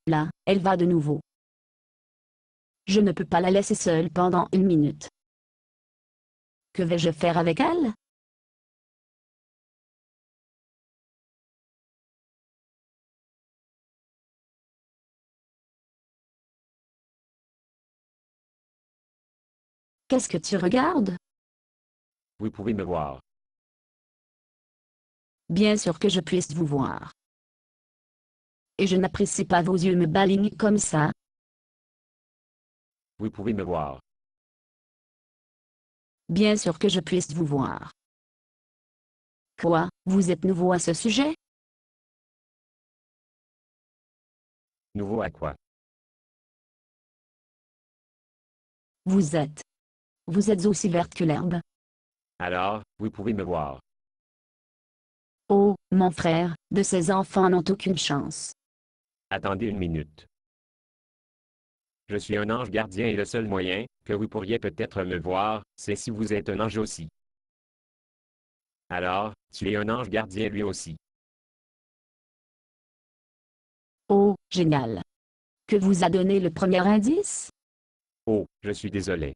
Là, elle va de nouveau. Je ne peux pas la laisser seule pendant 1 minute. Que vais-je faire avec elle? Qu'est-ce que tu regardes? Vous pouvez me voir. Bien sûr que je puisse vous voir. Et je n'apprécie pas vos yeux me balignent comme ça. Vous pouvez me voir. Bien sûr que je puisse vous voir. Quoi, vous êtes nouveau à ce sujet? Nouveau à quoi? Vous êtes. Vous êtes aussi verte que l'herbe. Alors, vous pouvez me voir. Oh, mon frère, de ces enfants n'ont aucune chance. Attendez 1 minute. Je suis un ange gardien et le seul moyen que vous pourriez peut-être me voir, c'est si vous êtes un ange aussi. Alors, tu es un ange gardien lui aussi. Oh, génial. Que vous a donné le premier indice? Oh, je suis désolé.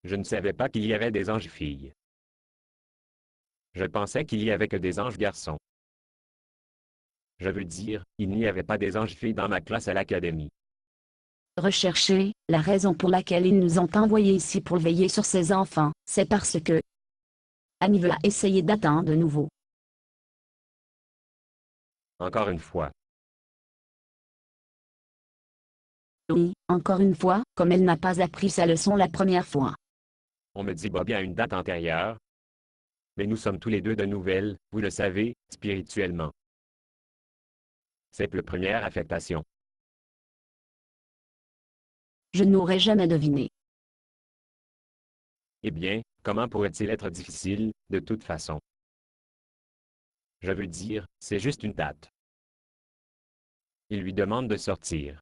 Je ne savais pas qu'il y avait des anges filles. Je pensais qu'il y avait que des anges garçons. Je veux dire, il n'y avait pas des anges filles dans ma classe à l'académie. Recherchez, la raison pour laquelle ils nous ont envoyés ici pour veiller sur ces enfants, c'est parce que Annie veut essayer d'attendre de nouveau. Encore une fois. Oui, encore une fois, comme elle n'a pas appris sa leçon la première fois. On me dit Bobby à une date antérieure. Mais nous sommes tous les deux de nouvelles, vous le savez, spirituellement. C'est la première affectation. Je n'aurais jamais deviné. Eh bien, comment pourrait-il être difficile, de toute façon? Je veux dire, c'est juste une date. Il lui demande de sortir.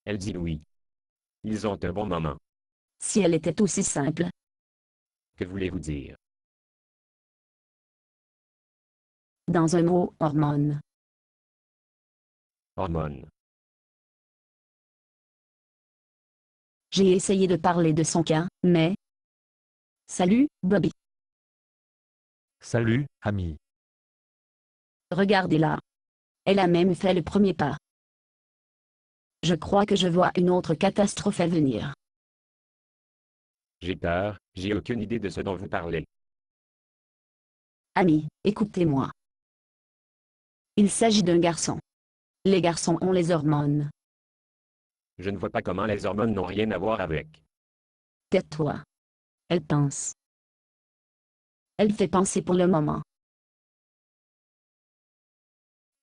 Elle dit oui. Ils ont un bon moment. Si elle était aussi simple. Que voulez-vous dire? Dans un mot, hormone. Hormones. J'ai essayé de parler de son cas, mais... Salut, Bobby. Salut, ami. Regardez-la. Elle a même fait le premier pas. Je crois que je vois une autre catastrophe à venir. J'ai peur, j'ai aucune idée de ce dont vous parlez. Ami, écoutez-moi. Il s'agit d'un garçon. Les garçons ont les hormones. Je ne vois pas comment les hormones n'ont rien à voir avec. Tais-toi. Elle pense. Elle fait penser pour le moment.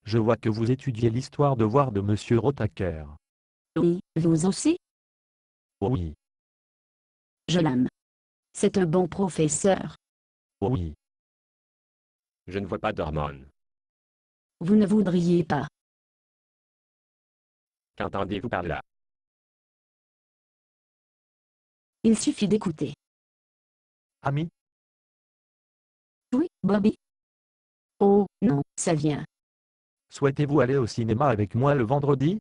Je vois que vous étudiez l'histoire de voir de Monsieur Rotaker. Oui, vous aussi? Oui, Je l'aime. C'est un bon professeur. oui. Je ne vois pas d'hormones. Vous ne voudriez pas. Qu'entendez-vous par là? Il suffit d'écouter. Ami, Oui, Bobby? Oh, non, ça vient. souhaitez-vous aller au cinéma avec moi le vendredi?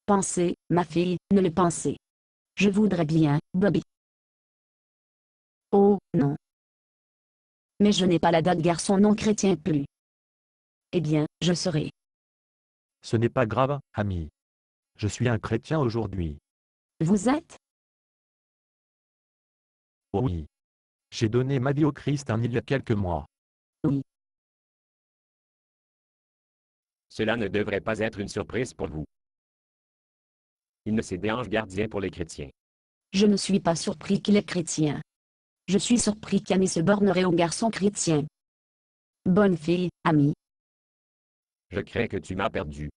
Pensez, ma fille, ne le pensez. Je voudrais bien, Bobby. Oh, non. Mais je n'ai pas la date garçon non chrétien plus. Eh bien, je serai. Ce n'est pas grave, ami. Je suis un chrétien aujourd'hui. Vous êtes? Oui. J'ai donné ma vie au Christ il y a quelques mois. Oui. Cela ne devrait pas être une surprise pour vous. Il ne s'est des anges gardiens pour les chrétiens. Je ne suis pas surpris qu'il est chrétien. Je suis surpris qu'Ami se bornerait aux garçons chrétiens. Bonne fille, Ami. Je crains que tu m'as perdu.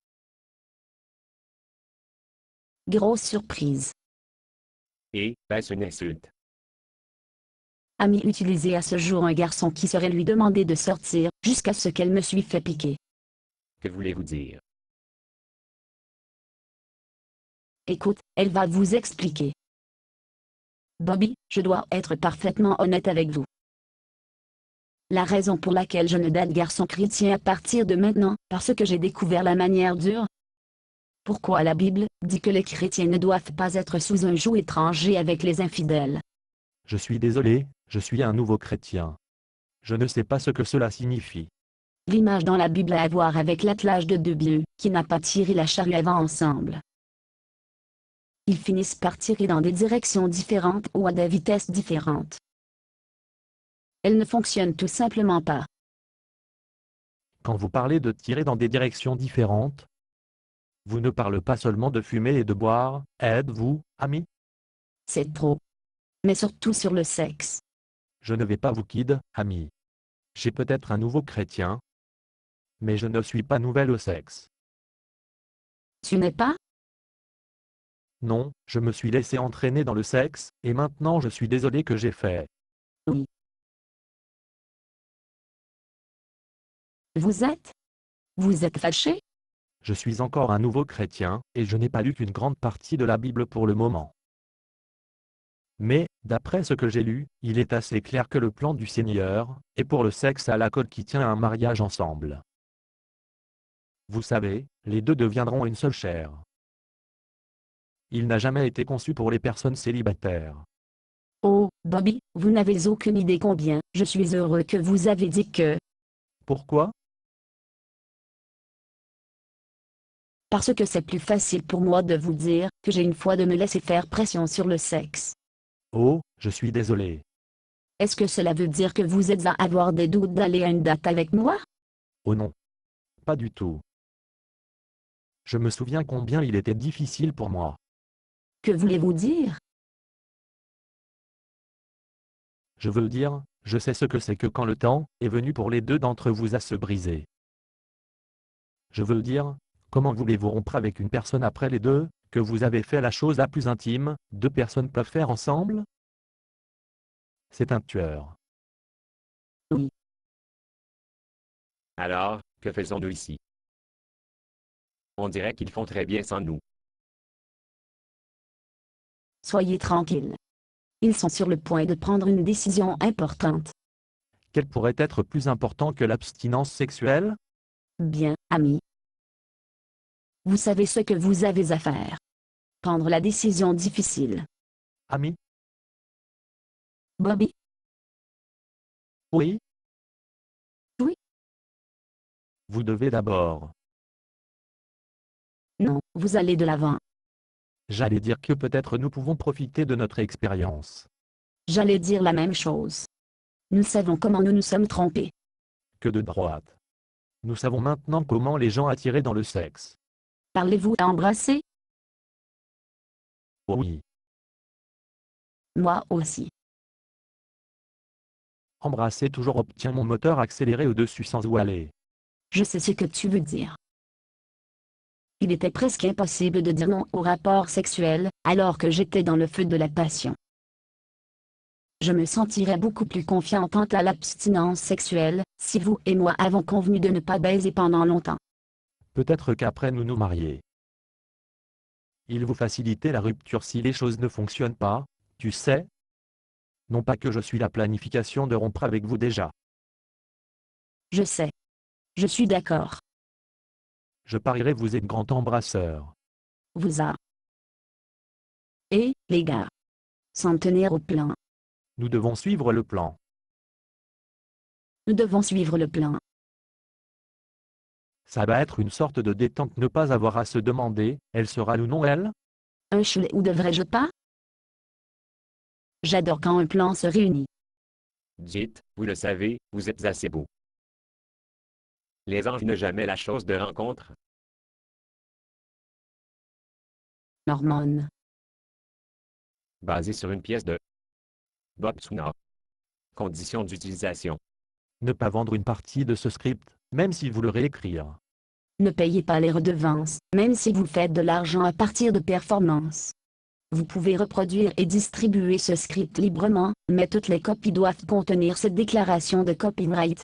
Grosse surprise. Et, est-ce une insulte? Ami utilisé à ce jour un garçon qui saurait lui demander de sortir, jusqu'à ce qu'elle me suis fait piquer. Que voulez-vous dire? Écoute, elle va vous expliquer. Bobby, je dois être parfaitement honnête avec vous. La raison pour laquelle je ne date garçon chrétien à partir de maintenant, parce que j'ai découvert la manière dure, Pourquoi la Bible dit que les chrétiens ne doivent pas être sous un joug étranger avec les infidèles? Je suis désolé, je suis un nouveau chrétien. Je ne sais pas ce que cela signifie. L'image dans la Bible a à voir avec l'attelage de deux bœufs qui n'a pas tiré la charrue avant ensemble. Ils finissent par tirer dans des directions différentes ou à des vitesses différentes. Elles ne fonctionnent tout simplement pas. Quand vous parlez de tirer dans des directions différentes, vous ne parlez pas seulement de fumer et de boire, êtes-vous, ami? C'est trop. Mais surtout sur le sexe. Je ne vais pas vous kid, ami. J'ai peut-être un nouveau chrétien, mais je ne suis pas nouvelle au sexe. Tu n'es pas? Non, je me suis laissé entraîner dans le sexe, et maintenant je suis désolé que j'ai fait. Oui. Vous êtes fâché? Je suis encore un nouveau chrétien, et je n'ai pas lu qu'une grande partie de la Bible pour le moment. Mais, d'après ce que j'ai lu, il est assez clair que le plan du Seigneur est pour le sexe à la colle qui tient un mariage ensemble. Vous savez, les deux deviendront une seule chair. Il n'a jamais été conçu pour les personnes célibataires. Oh, Bobby, vous n'avez aucune idée combien je suis heureux que vous avez dit que... Pourquoi? Parce que c'est plus facile pour moi de vous dire que j'ai une foi de me laisser faire pression sur le sexe. Oh, je suis désolé. Est-ce que cela veut dire que vous êtes à avoir des doutes d'aller à une date avec moi? Oh non. Pas du tout. Je me souviens combien il était difficile pour moi. Que voulez-vous dire? Je veux dire, je sais ce que c'est que quand le temps est venu pour les deux d'entre vous à se briser. Je veux dire, comment voulez-vous rompre avec une personne après les deux, que vous avez fait la chose la plus intime, deux personnes peuvent faire ensemble? C'est un tueur. Oui. Alors, que faisons-nous ici? On dirait qu'ils font très bien sans nous. Soyez tranquille. Ils sont sur le point de prendre une décision importante. Quel pourrait être plus important que l'abstinence sexuelle? Bien, ami. Vous savez ce que vous avez à faire. Prendre la décision difficile. Ami? Bobby? Oui? Oui? Vous devez d'abord. Non, vous allez de l'avant. J'allais dire que peut-être nous pouvons profiter de notre expérience. J'allais dire la même chose. Nous savons comment nous nous sommes trompés. Que de droite. Nous savons maintenant comment les gens attirés dans le sexe. Parlez-vous à embrasser? Oui. Moi aussi. Embrasser toujours obtient mon moteur accéléré au-dessus sans où aller. Je sais ce que tu veux dire. Il était presque impossible de dire non au rapport sexuel, alors que j'étais dans le feu de la passion. Je me sentirais beaucoup plus confiant quant à l'abstinence sexuelle, si vous et moi avons convenu de ne pas baiser pendant longtemps. Peut-être qu'après nous nous marier. Il vous facilitait la rupture si les choses ne fonctionnent pas, tu sais? Non pas que je suis la planification de rompre avec vous déjà. Je sais. Je suis d'accord. Je parierais vous êtes grand embrasseur. Vous a. Et, les gars. S'en tenir au plan. Nous devons suivre le plan. Nous devons suivre le plan. Ça va être une sorte de détente ne pas avoir à se demander, elle sera ou non elle? Un choulet ou devrais-je pas? J'adore quand un plan se réunit. Dites, vous le savez, vous êtes assez beau. Les anges n'ont jamais la chose de rencontre. Norman. Basé sur une pièce de Bob Tsuna. Conditions d'utilisation. Ne pas vendre une partie de ce script, même si vous le réécrire. Ne payez pas les redevances, même si vous faites de l'argent à partir de performances. Vous pouvez reproduire et distribuer ce script librement, mais toutes les copies doivent contenir cette déclaration de copyright.